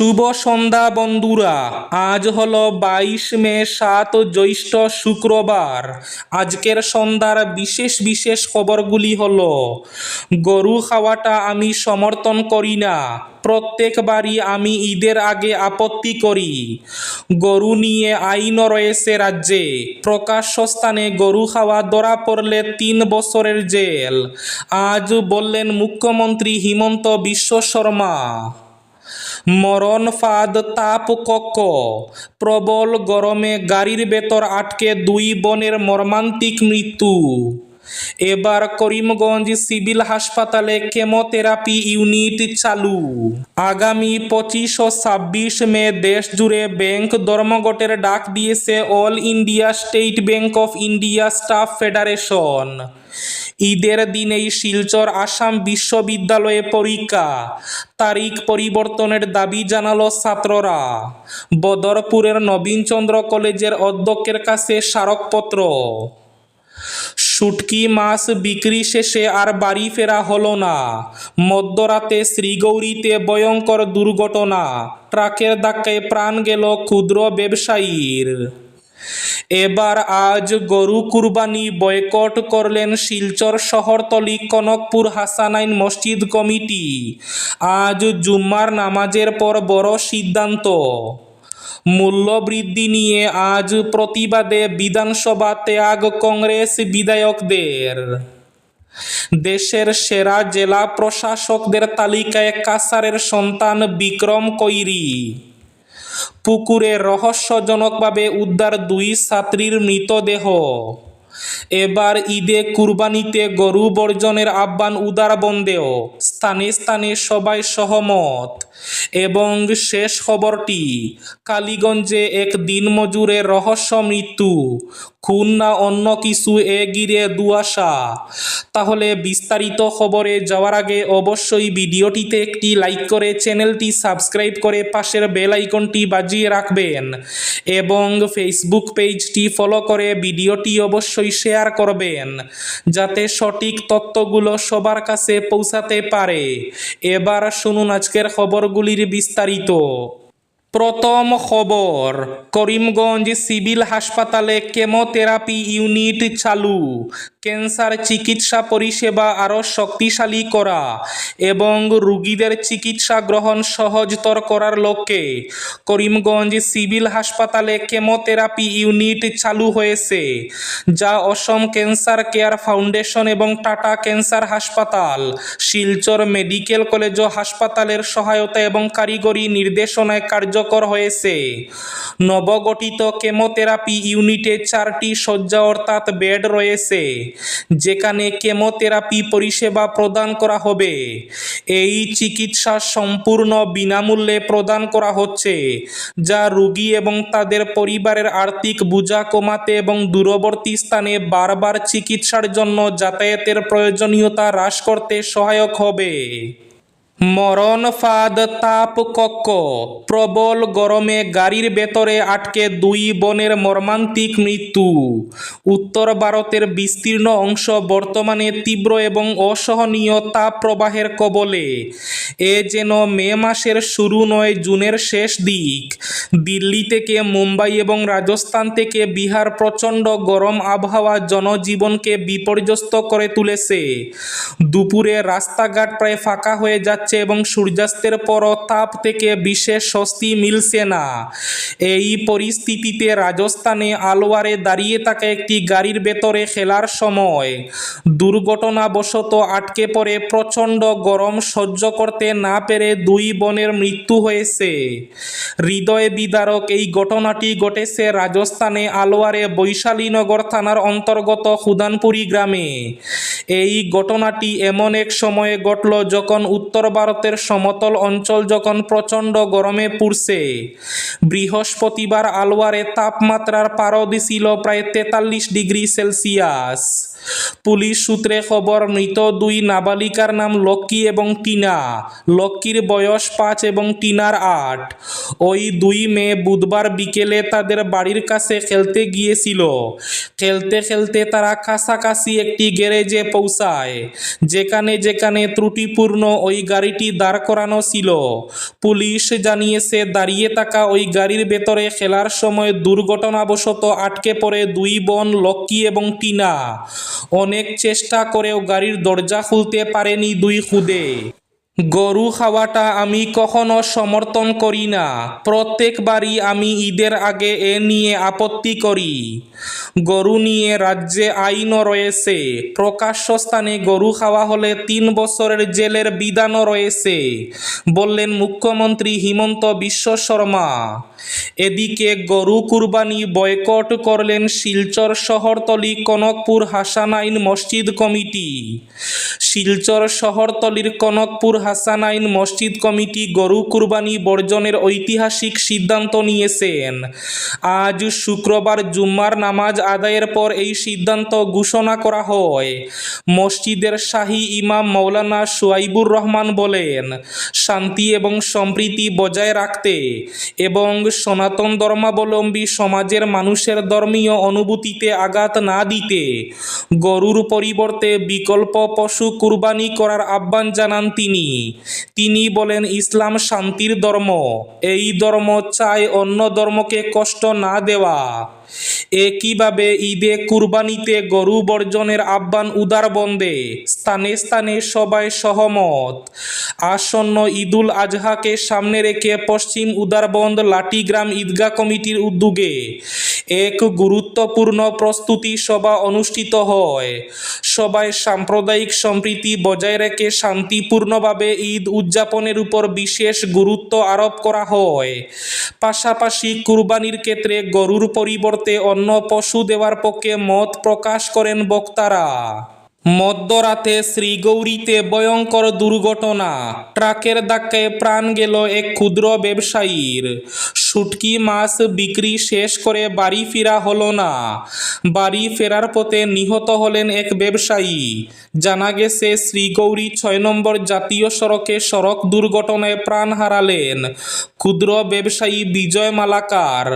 শুভ সন্ধ্যা বন্ধুরা। আজ হলো 22 মে, 7 জ্যৈষ্ঠ, শুক্রবার। আজকের সন্ধ্যার বিশেষ বিশেষ খবরগুলি হলো: গরু খাওয়াটা আমি সমর্থন করি না, প্রত্যেকবারই আমি ঈদের আগে আপত্তি করি। গরু নিয়ে আইনও রয়েছে রাজ্যে, প্রকাশ্য স্থানে গরু খাওয়া ধরা পড়লে 3 বছরের জেল, আজ বললেন মুখ্যমন্ত্রী হিমন্ত বিশ্ব শর্মা। মরণ ফাঁদ তাপ কক্ষ, প্রবল গরমে গাড়ির ভেতর আটকে 2 বোনের মর্মান্তিক মৃত্যু। এবার করিমগঞ্জ সিভিল হাসপাতালে কেমোথেরাপি ইউনিট চালু। আগামী 25 ও 26 মে দেশ জুড়ে ব্যাংক ধর্মঘটের ডাক দিয়েছে all India state bank of India staff federation. ঈদের দিনেই শিলচর আসাম বিশ্ববিদ্যালয়ে পরীক্ষা, তারিখ পরিবর্তনের দাবি জানালো ছাত্ররা। বদরপুরের নবীনচন্দ্র কলেজের অধ্যক্ষের কাছে স্মারকপত্র। শুটকি মাছ বিক্রি শেষে আর বাড়ি ফেরা হলো না। মধ্যরাতে শ্রীগৌরীতে ভয়ঙ্কর দুর্ঘটনা, ট্রাকের ধাক্কায় প্রাণ গেল ক্ষুদ্র ব্যবসায়ীর। এবার আজ গরু কুরবানি বয়কট করলেন শিলচর শহরতলি কনকপুর হাসানাইন মসজিদ কমিটি। আজ জুম্মার নামাজের পর বড় সিদ্ধান্ত। মূল্যবৃদ্ধি নিয়ে আজ প্রতিবাদে বিধানসভা ত্যাগ কংগ্রেস বিধায়কদের। দেশের সেরা জেলা প্রশাসকদের তালিকায় কাছাড়ের সন্তান বিক্রম কৈরি। পুকুরে রহস্যজনকভাবে উদ্ধার 2 ছাত্রীর মৃতদেহ। এবার ঈদে কুরবানিতে গরু বর্জনের আহ্বান উদারবন্দেও, স্থানে স্থানে সবাই সহমত। এবং শেষ খবরটি, কালীগঞ্জে এক দিনমজুরের রহস্য মৃত্যু, খুন না অন্য কিছু, এ ঘিরে ধোঁয়াশা। তাহলে বিস্তারিত খবরে যাওয়ার আগে অবশ্যই ভিডিওটিতে একটি লাইক করে চ্যানেলটি সাবস্ক্রাইব করে পাশের বেল আইকনটি বাজিয়ে রাখবেন এবং ফেসবুক পেজটি ফলো করে ভিডিওটি অবশ্যই শেয়ার করবেন, যাতে সঠিক তথ্যগুলো সবার কাছে পৌঁছাতে পারে। এবার শুনুন আজকের খবরগুলির বিস্তারিত। প্রথম খবর, করিমগঞ্জ সিভিল হাসপাতালে কেমোথেরাপি ইউনিট চালু। ক্যান্সার চিকিৎসা পরিষেবা আরও শক্তিশালী করা এবং রোগীদের চিকিৎসা গ্রহণ সহজতর করার লক্ষ্যে করিমগঞ্জ সিভিল হাসপাতালে কেমোথেরাপি ইউনিট চালু হয়েছে, যা অসম ক্যান্সার কেয়ার ফাউন্ডেশন এবং টাটা ক্যান্সার হাসপাতাল, শিলচর মেডিকেল কলেজ ও হাসপাতালের সহায়তা এবং কারিগরি নির্দেশনায় কার্যকর হয়েছে। নবগঠিত কেমোথেরাপি ইউনিটে 4টি শয্যা অর্থাৎ বেড রয়েছে, যেখানে কেমোথেরাপি পরিষেবা প্রদান করা হবে। এই চিকিৎসা সম্পূর্ণ বিনামূল্যে প্রদান করা হচ্ছে, যা রোগী এবং তাদের পরিবারের আর্থিক বোঝা কমাতে এবং দূরবর্তী স্থানে বারবার চিকিৎসার জন্য যাতায়াতের প্রয়োজনীয়তা হ্রাস করতে সহায়ক হবে। মরণ ফাঁদ তাপ কক্ষ, প্রবল গরমে গাড়ির ভেতরে আটকে 2 বোনের মর্মান্তিক মৃত্যু। উত্তর ভারতের বিস্তীর্ণ অংশ বর্তমানে তীব্র এবং অসহনীয় তাপ প্রবাহের কবলে। এ যেন মে মাসের শুরু নয়, জুনের শেষ দিক। দিল্লি থেকে মুম্বাই এবং রাজস্থান থেকে বিহার প্রচণ্ড গরম আবহাওয়া জনজীবনকে বিপর্যস্ত করে তুলেছে। দুপুরে রাস্তাঘাট প্রায় ফাঁকা হয়ে যাচ্ছে এবং সূর্যাস্তের পরও তাপ থেকে বিশেষ স্বস্তি মিলছে না। এই পরিস্থিতিতে রাজস্থানে আলওয়ারে দাঁড়িয়ে থাকা একটি গাড়ির ভেতরে খেলার সময় দুর্ঘটনাবশত আটকে পড়ে প্রচণ্ড গরম সহ্য করতে না পেরে 2 বোনের মৃত্যু হয়েছে। হৃদয় বিদারক এই ঘটনাটি ঘটেছে রাজস্থানে আলওয়ারে বৈশালীনগর থানার অন্তর্গত খুদানপুরি গ্রামে। এই ঘটনাটি এমন এক সময়ে ঘটল যখন উত্তর ভারতের সমতল অঞ্চল যখন প্রচণ্ড গরমে পুড়ছে। বৃহস্পতিবার আলওয়ারে তাপমাত্রার পারদ ছিল প্রায় 43 ডিগ্রি সেলসিয়াস। পুলিশ সূত্রে খবর, মৃত দুই নাবালিকার নাম লক্ষ্মী এবং টিনা। লক্ষ্মীর বয়স 5 এবং টিনার 8। ওই দুই মেয়ে বুধবার বিকেলে তাদের বাড়ির কাছে খেলতে গিয়েছিল। খেলতে খেলতে তারা কাছাকাছি একটি গ্যারেজে পৌঁছায়, যেখানে যেখানে ত্রুটিপূর্ণ ওই গাড়িটি দাঁড় করানো ছিল। পুলিশ জানিয়েছে, দাঁড়িয়ে থাকা ওই গাড়ির ভেতরে খেলার সময় দুর্ঘটনাবশত আটকে পড়ে দুই বোন লক্ষ্মী এবং টিনা। অনেক চেষ্টা করেও গাড়ির দরজা খুলতে পারেনি দুই খুদে। গরু খাওয়াটা আমি কখনো সমর্থন করি না। প্রত্যেকবারই আমি ঈদের আগে এ নিয়ে আপত্তি করি। গরু নিয়ে রাজ্যে আইনও রয়েছে। প্রকাশ্য স্থানে গরু খাওয়া হলে 3 বছরের জেলের বিধানও রয়েছে, বললেন মুখ্যমন্ত্রী হিমন্ত বিশ্ব শর্মা। এদিকে গরু কুরবানি বয়কট করলেন শিলচর শহরতলি কনকপুর হাসানাইন মসজিদ কমিটি। শিলচর শহরতলির কনকপুর হাসানাইন মসজিদ কমিটি গরু কুরবানি বর্জনের ঐতিহাসিক সিদ্ধান্ত নিয়েছেন। আজ শুক্রবার জুম্মার নামাজ আদায়ের পর এই সিদ্ধান্ত ঘোষণা করা হয়। মসজিদের শাহী ইমাম মৌলানা সুয়াইবুর রহমান বলেন, শান্তি এবং সম্প্রীতি বজায় রাখতে এবং সনাতন ধর্মাবলম্বী সমাজের মানুষের ধর্মীয় অনুভূতিতে আঘাত না দিতে গরুর পরিবর্তে বিকল্প পশু কুরবানি করার আহ্বান জানান তিনি বলেন, ইসলাম শান্তির ধর্ম। এই ধর্ম চায় অন্য ধর্মকে কষ্ট না দেওয়া। একইভাবে ঈদে কুরবানিতে গরু বর্জনের আহ্বান উদারবন্দে স্থানে স্থানে সবাই সহমত। আসন্ন ঈদুল আজহাকে সামনে রেখে পশ্চিম উদারবন্দ লাঠিগ্রাম ঈদগাহ কমিটির উদ্যোগে এক গুরুত্বপূর্ণ প্রস্তুতি সভা অনুষ্ঠিত হয়। সবাই সাম্প্রদায়িক সম্প্রীতি বজায় রেখে শান্তিপূর্ণভাবে ঈদ উদযাপনের উপর বিশেষ গুরুত্ব আরোপ করা হয়। পাশাপাশি কুরবানির ক্ষেত্রে গরুর পরিবর্তে অন্য পশু দেওয়ার পক্ষে মত প্রকাশ করেন বক্তারা। মধ্যরাতে শ্রীগৌরীতে ভয়ঙ্কর দুর্ঘটনা। ট্রাকের ধাক্কায় প্রাণ গেল এক ক্ষুদ্র ব্যবসায়ীর। শুটকি মাছ বিক্রি শেষ করে বাড়ি ফেরা হলো না। বাড়ি ফেরার পথে নিহত হলেন এক ব্যবসায়ী। জানা গেছে, শ্রীগৌরী 6 নম্বর জাতীয় সড়কে সড়ক দুর্ঘটনায় প্রাণ হারালেন ক্ষুদ্র ব্যবসায়ী বিজয় মালাকার।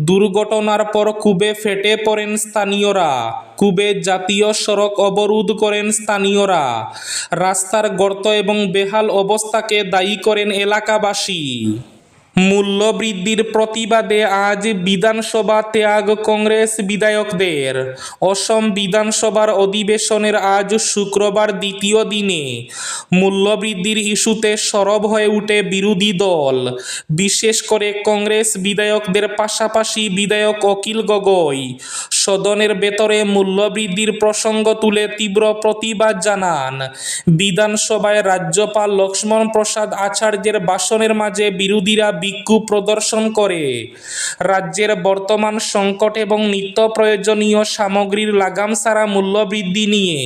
দুর্ঘটনার পর ক্ষোভে ফেটে পড়েন স্থানীয়রা। ক্ষোভে জাতীয় সড়ক অবরোধ করেন স্থানীয়রা। রাস্তার গর্ত এবং বেহাল অবস্থাকে দায়ী করেন এলাকাবাসী। মূল্যবৃদ্ধির প্রতিবাদে আজ বিধানসভা ত্যাগ কংগ্রেস বিধায়কদের। অসম বিধানসভার অধিবেশনের আজ শুক্রবার দ্বিতীয় দিনে মূল্যবৃদ্ধির ইস্যুতে সরব হয়ে ওঠে বিরোধী দল, বিশেষ করে কংগ্রেস বিধায়কদের। পাশাপাশি বিধায়ক অখিল গগৈ সদনের ভেতরে মূল্যবৃদ্ধির প্রসঙ্গ তুলে তীব্র প্রতিবাদ জানান। বিধানসভায় রাজ্যপাল লক্ষ্মণ প্রসাদ আচার্যের ভাষণের মাঝে বিরোধীরা বিক্ষোভ প্রদর্শন করে রাজ্যের বর্তমান সংকট এবং নিত্য প্রয়োজনীয় সামগ্রীর লাগাম ছাড়া মূল্যবৃদ্ধি নিয়ে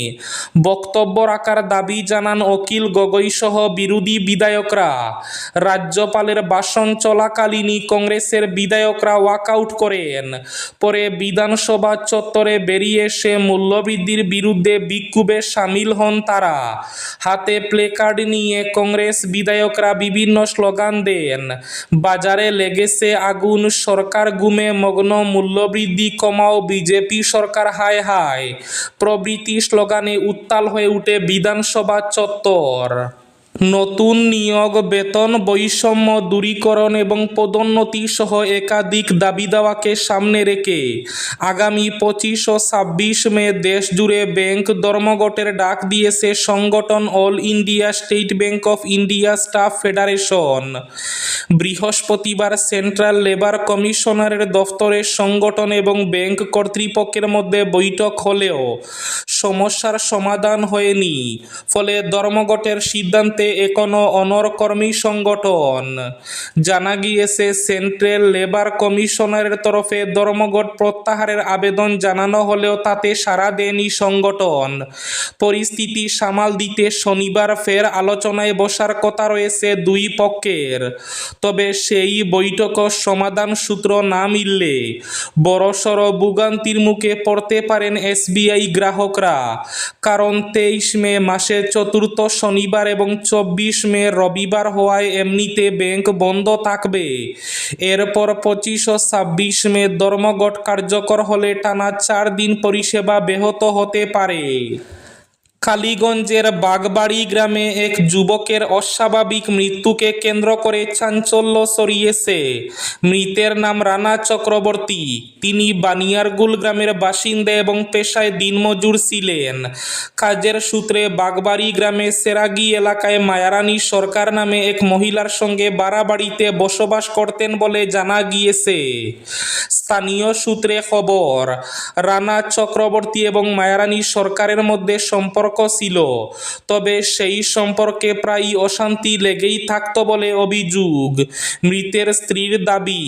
বক্তব্য রাখার দাবি জানান অখিল গগৈ সহ বিরোধী বিধায়করা। রাজ্যপালের ভাষণ চলাকালীনই কংগ্রেসের বিধায়করা ওয়াকআউট করেন। পরে বিধানসভা চত্বরে বেরিয়ে এসে মূল্যবৃদ্ধির বিরুদ্ধে বিক্ষোভে সামিল হন তারা। হাতে প্লেকার্ড নিয়ে কংগ্রেস বিধায়করা বিভিন্ন স্লোগান দেন। বাজারে লেগেছে আগুন, সরকার গুমে মগ্ন, মূল্যবৃদ্ধি কমাও, বিজেপি সরকার হায় হায় প্রভৃতি স্লোগানে উত্তাল হয়ে ওঠে বিধানসভা চত্বর। নতুন নিয়োগ, বেতন বৈষম্য দূরীকরণ এবং পদোন্নতি সহ একাধিক দাবি দাওয়াকে সামনে রেখে আগামী 25 ও 26 মে দেশজুড়ে ব্যাংক ধর্মঘটের ডাক দিয়েছে সংগঠন all India state bank of India staff federation. বৃহস্পতিবার সেন্ট্রাল লেবার কমিশনারের দফতরে সংগঠন এবং ব্যাংক কর্তৃপক্ষের মধ্যে বৈঠক হলেও সমস্যার সমাধান হয়নি। ফলে ধর্মঘটের সিদ্ধান্তে এখনো অনড় কর্মী সংগঠন। জানা গিয়েছে, সেন্ট্রাল লেবার কমিশনারের তরফে ধর্মঘট প্রত্যাহারের আবেদন জানানো হলেও তাতে সাড়া দেয়নি সংগঠন। পরিস্থিতি সামাল দিতে শনিবার ফের আলোচনায় বসার কথা রয়েছে দুই পক্ষের। তবে সেই বৈঠকও সমাধান সূত্র না মিললে বড়সড় ভোগান্তির মুখে পড়তে পারেন এসবিআই গ্রাহকরা। কথা, কারণ 23 মে মাসের চতুর্থ শনিবার এবং 24 মে রবিবার হওয়ায় এমনিতে ব্যাংক বন্ধ থাকবে। এরপর 25 ও 26 মে ধর্মঘট কার্যকর হলে টানা 4 দিন পরিষেবা ব্যাহত হতে পারে। কালীগঞ্জের বাগবাড়ি গ্রামে এক যুবকের অস্বাভাবিক মৃত্যুকে কেন্দ্র করে চাঞ্চল্য ছড়িয়েছে। মৃতের নাম রানা চক্রবর্তী। তিনি বানিয়ারগুল গ্রামের বাসিন্দা এবং পেশায় দিনমজুর ছিলেন। কাজের সূত্রে বাগবাড়ি গ্রামে সেরাগি এলাকায় মায়ারানী সরকার নামে এক মহিলার সঙ্গে ভাড়া বাড়িতে বসবাস করতেন বলে জানা গিয়েছে। স্থানীয় সূত্রে খবর, রানা চক্রবর্তী এবং মায়ারানী সরকারের মধ্যে সম্পর্ক ছিল, তবে সেই সম্পর্কে প্রায়ই অশান্তি লেগেই থাকত বলে অভিযোগ। মৃতের স্ত্রীর দাবি,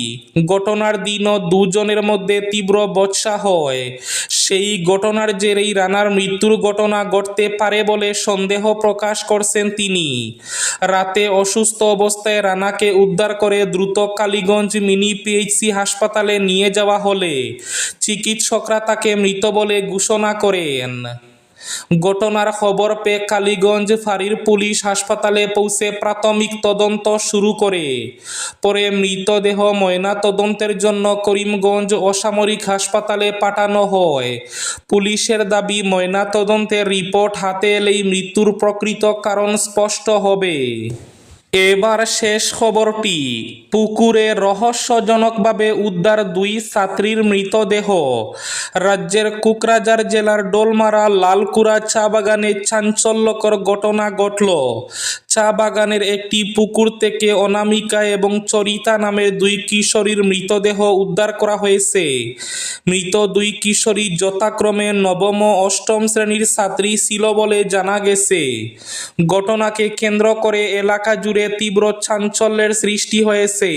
ঘটনার দিনও দুজনের মধ্যে তীব্র বচসা হয়। সেই ঘটনার জেরেই রানার মৃত্যুর ঘটনা ঘটতে পারে বলে সন্দেহ প্রকাশ করছেন তিনি। রাতে অসুস্থ অবস্থায় রানাকে উদ্ধার করে দ্রুত কালীগঞ্জ মিনি পিএইচসি হাসপাতালে নিয়ে যাওয়া হলে চিকিৎসকরা তাকে মৃত বলে ঘোষণা করেন। ঘটনার খবর পেয়ে কালীগঞ্জ ফাঁড়ির পুলিশ হাসপাতালে পৌঁছে প্রাথমিক তদন্ত শুরু করে। পরে মৃতদেহ ময়নাতদন্তের জন্য করিমগঞ্জ অসামরিক হাসপাতালে পাঠানো হয়। পুলিশের দাবি, ময়নাতদন্তের রিপোর্ট হাতে এলেই মৃত্যুর প্রকৃত কারণ স্পষ্ট হবে। এবার শেষ খবরটি, পুকুরে রহস্যজনকভাবে উদ্ধার 2 ছাত্রীর মৃতদেহ। রাজ্যের কোকরাঝার জেলার ডোলমারা লালকুড়া চা বাগানে চাঞ্চল্যকর ঘটনা ঘটল। চা বাগানের একটি পুকুর থেকে অনামিকা এবং চরিতা নামের 2 কিশোরীর মৃতদেহ উদ্ধার করা হয়েছে। মৃত 2 কিশোরী যথাক্রমে 9ম ও 8ম শ্রেণীর ছাত্রী ছিল বলে জানা গেছে। ঘটনাকে কেন্দ্র করে এলাকা জুড়ে তীব্র চাঞ্চল্যের সৃষ্টি হয়েছে।